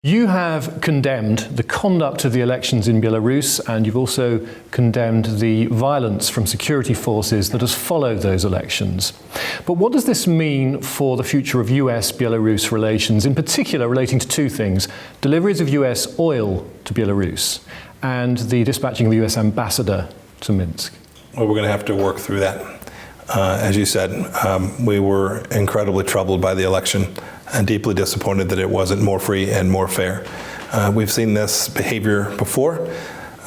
You have condemned the conduct of the elections in Belarus, and you've also condemned the violence from security forces that has followed those elections. But what does this mean for the future of US-Belarus relations, in particular relating to two things: deliveries of US oil to Belarus and the dispatching of the US ambassador to Minsk? Well, we're going to have to work through that. As you said, we were incredibly troubled by the election and deeply disappointed that it wasn't more free and more fair. We've seen this behavior before,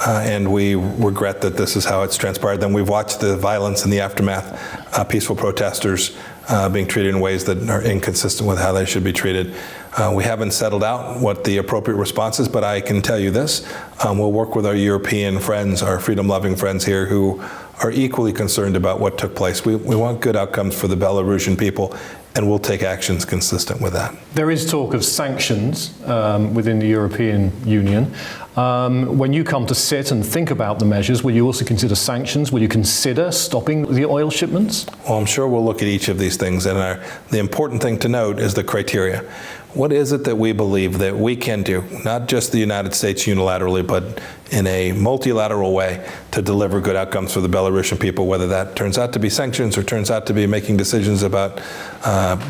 and we regret that this is how it's transpired. Then we've watched the violence in the aftermath, peaceful protesters being treated in ways that are inconsistent with how they should be treated. We haven't settled out what the appropriate response is, but I can tell you this: we'll work with our European friends, our freedom-loving friends here, who are equally concerned about what took place. We want good outcomes for the Belarusian people, and we'll take actions consistent with that. There is talk of sanctions within the European Union. When you come to sit and think about the measures, will you also consider sanctions? Will you consider stopping the oil shipments? Well, I'm sure we'll look at each of these things, and the important thing to note is the criteria. What is it that we believe that we can do, not just the United States unilaterally, but in a multilateral way, to deliver good outcomes for the Belarusian people, whether that turns out to be sanctions or turns out to be making decisions about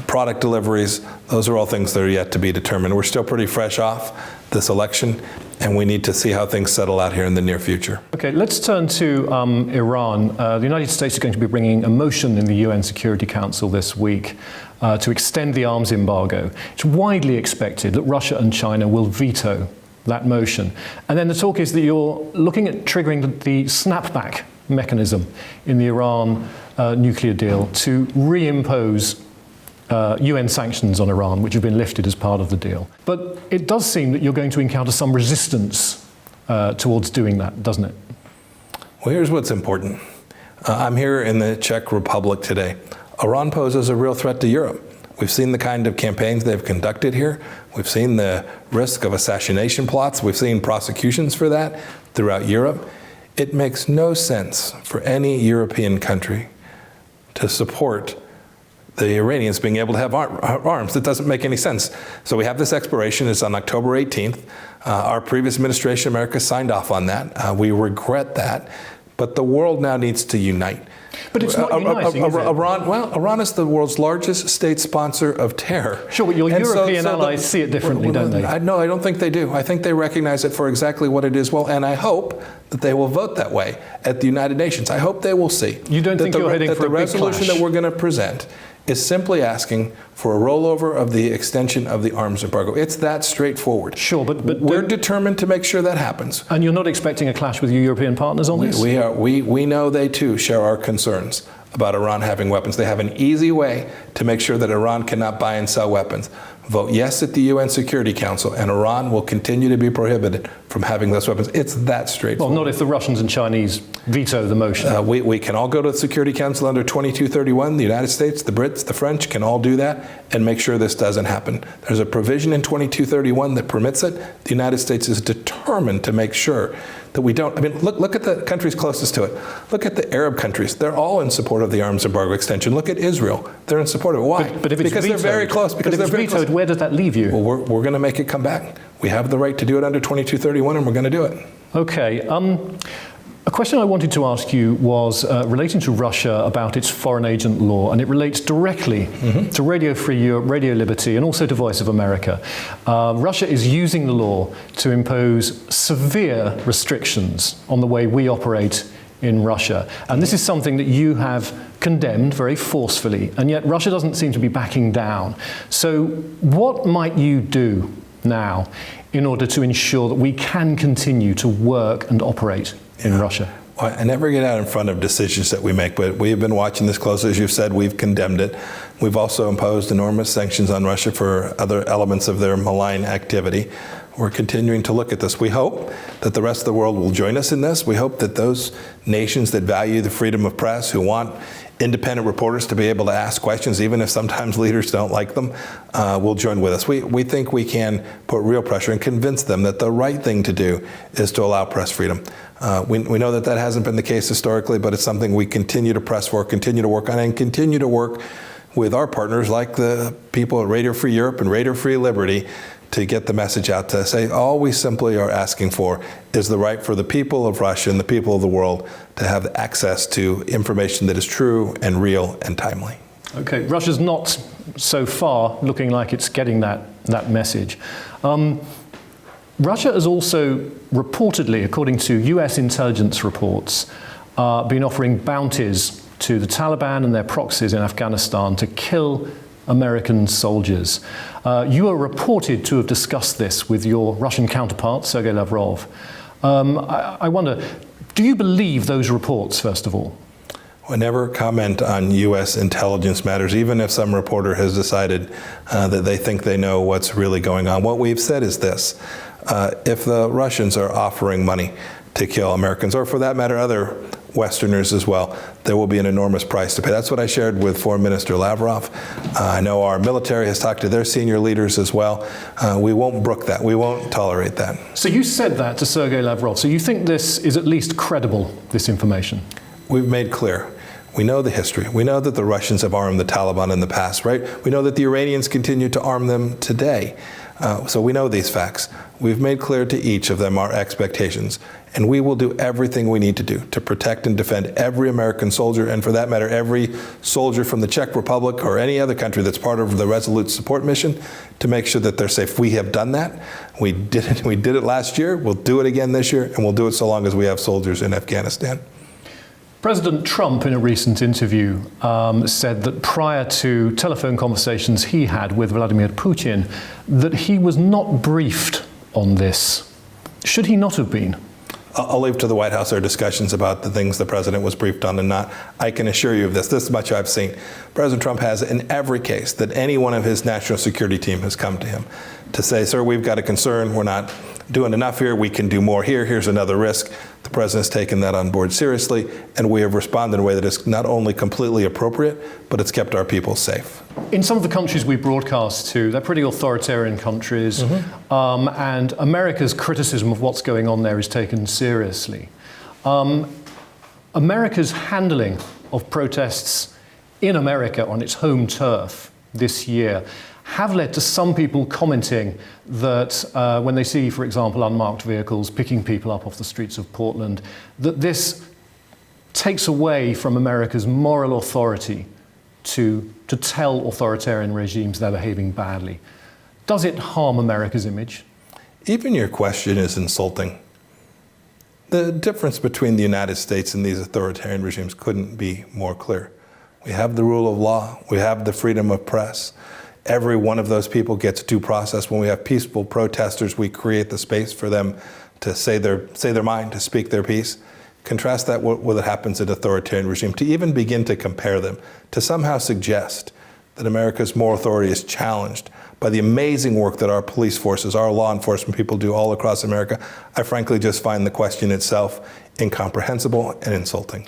product deliveries? Those are all things that are yet to be determined. We're still pretty fresh off this election, and we need to see how things settle out here in the near future. Okay, let's turn to Iran. The United States is going to be bringing a motion in the UN Security Council this week to extend the arms embargo. It's widely expected that Russia and China will veto that motion. And then the talk is that you're looking at triggering the snapback mechanism in the Iran nuclear deal to reimpose UN sanctions on Iran, which have been lifted as part of the deal. But it does seem that you're going to encounter some resistance towards doing that, doesn't it? Well, here's what's important. I'm here in the Czech Republic today. Iran poses a real threat to Europe. We've seen the kind of campaigns they've conducted here. We've seen the risk of assassination plots. We've seen prosecutions for that throughout Europe. It makes no sense for any European country to support the Iranians being able to have arms. That doesn't make any sense. So we have this expiration. It's on October 18th. Our previous administration, America, signed off on that. We regret that. But the world now needs to unite. But it's not uniting, is it? Iran is the world's largest state sponsor of terror. Sure, but your European allies see it differently, don't they? No, I don't think they do. I think they recognize it for exactly what it is. Well, and I hope that they will vote that way at the United Nations. I hope they will see. You don't think you're heading for a big clash? The resolution that we're going to present is simply asking for a rollover of the extension of the arms embargo. It's that straightforward. Sure, but we're determined to make sure that happens. And you're not expecting a clash with your European partners on this? We know they too share our concerns about Iran having weapons. They have an easy way to make sure that Iran cannot buy and sell weapons. Vote yes at the UN Security Council, and Iran will continue to be prohibited from having those weapons. It's that straightforward. Well, not if the Russians and Chinese veto the motion. We can all go to the Security Council under 2231. The United States, the Brits, the French can all do that and make sure this doesn't happen. There's a provision in 2231 that permits it. The United States is determined to make sure that we don't. I mean, look at the countries closest to it. Look at the Arab countries. They're all in support of the arms embargo extension. Look at Israel. They're in support of it. Why? But if it's because vetoed, they're very close. Because if it's vetoed, where does that leave you? Well, we're going to make it come back. We have the right to do it under 2231, and we're going to do it. Okay. A question I wanted to ask you was relating to Russia about its foreign agent law, and it relates directly to Radio Free Europe, Radio Liberty, and also to Voice of America. Russia is using the law to impose severe restrictions on the way we operate in Russia. And this is something that you have condemned very forcefully, and yet Russia doesn't seem to be backing down. So what might you do now in order to ensure that we can continue to work and operate in Russia? Well, I never get out in front of decisions that we make, but we have been watching this closely. As you've said, we've condemned it. We've also imposed enormous sanctions on Russia for other elements of their malign activity. We're continuing to look at this. We hope that the rest of the world will join us in this. We hope that those nations that value the freedom of press, who want independent reporters to be able to ask questions, even if sometimes leaders don't like them, will join with us. We think we can put real pressure and convince them that the right thing to do is to allow press freedom. We know that that hasn't been the case historically, but it's something we continue to press for, continue to work on, and continue to work with our partners like the people at Radio Free Europe and Radio Free Liberty to get the message out to say all we simply are asking for is the right for the people of Russia and the people of the world to have access to information that is true and real and timely. Okay, Russia's not so far looking like it's getting that message. Russia has also reportedly, according to US intelligence reports, been offering bounties to the Taliban and their proxies in Afghanistan to kill American soldiers. You are reported to have discussed this with your Russian counterpart, Sergei Lavrov. I wonder, do you believe those reports, first of all? I never comment on U.S. intelligence matters, even if some reporter has decided that they think they know what's really going on. What we've said is this: if the Russians are offering money to kill Americans, or for that matter, other Westerners as well, there will be an enormous price to pay. That's what I shared with Foreign Minister Lavrov. I know our military has talked to their senior leaders as well. We won't brook that. We won't tolerate that. So you said that to Sergei Lavrov. So you think this is at least credible, this information? We've made clear. We know the history. We know that the Russians have armed the Taliban in the past, right? We know that the Iranians continue to arm them today. So we know these facts. We've made clear to each of them our expectations, and we will do everything we need to do to protect and defend every American soldier, and for that matter, every soldier from the Czech Republic or any other country that's part of the Resolute Support Mission, to make sure that they're safe. We have done that. We did it last year. We'll do it again this year, and we'll do it so long as we have soldiers in Afghanistan. President Trump, in a recent interview, said that prior to telephone conversations he had with Vladimir Putin, that he was not briefed on this. Should he not have been? I'll leave to the White House our discussions about the things the president was briefed on and not. I can assure you of this much I've seen. President Trump has, in every case that any one of his national security team has come to him to say, sir, we've got a concern, we're not doing enough here, we can do more here, here's another risk. The president's taken that on board seriously, and we have responded in a way that is not only completely appropriate, but it's kept our people safe. In some of the countries we broadcast to, they're pretty authoritarian countries, and America's criticism of what's going on there is taken seriously. America's handling of protests in America on its home turf this year have led to some people commenting that when they see, for example, unmarked vehicles picking people up off the streets of Portland, that this takes away from America's moral authority to tell authoritarian regimes they're behaving badly. Does it harm America's image? Even your question is insulting. The difference between the United States and these authoritarian regimes couldn't be more clear. We have the rule of law. We have the freedom of press. Every one of those people gets due process. When we have peaceful protesters, we create the space for them to say their mind, to speak their piece. Contrast that with what happens in authoritarian regime. To even begin to compare them, to somehow suggest that America's moral authority is challenged by the amazing work that our police forces, our law enforcement people do all across America, I frankly just find the question itself incomprehensible and insulting.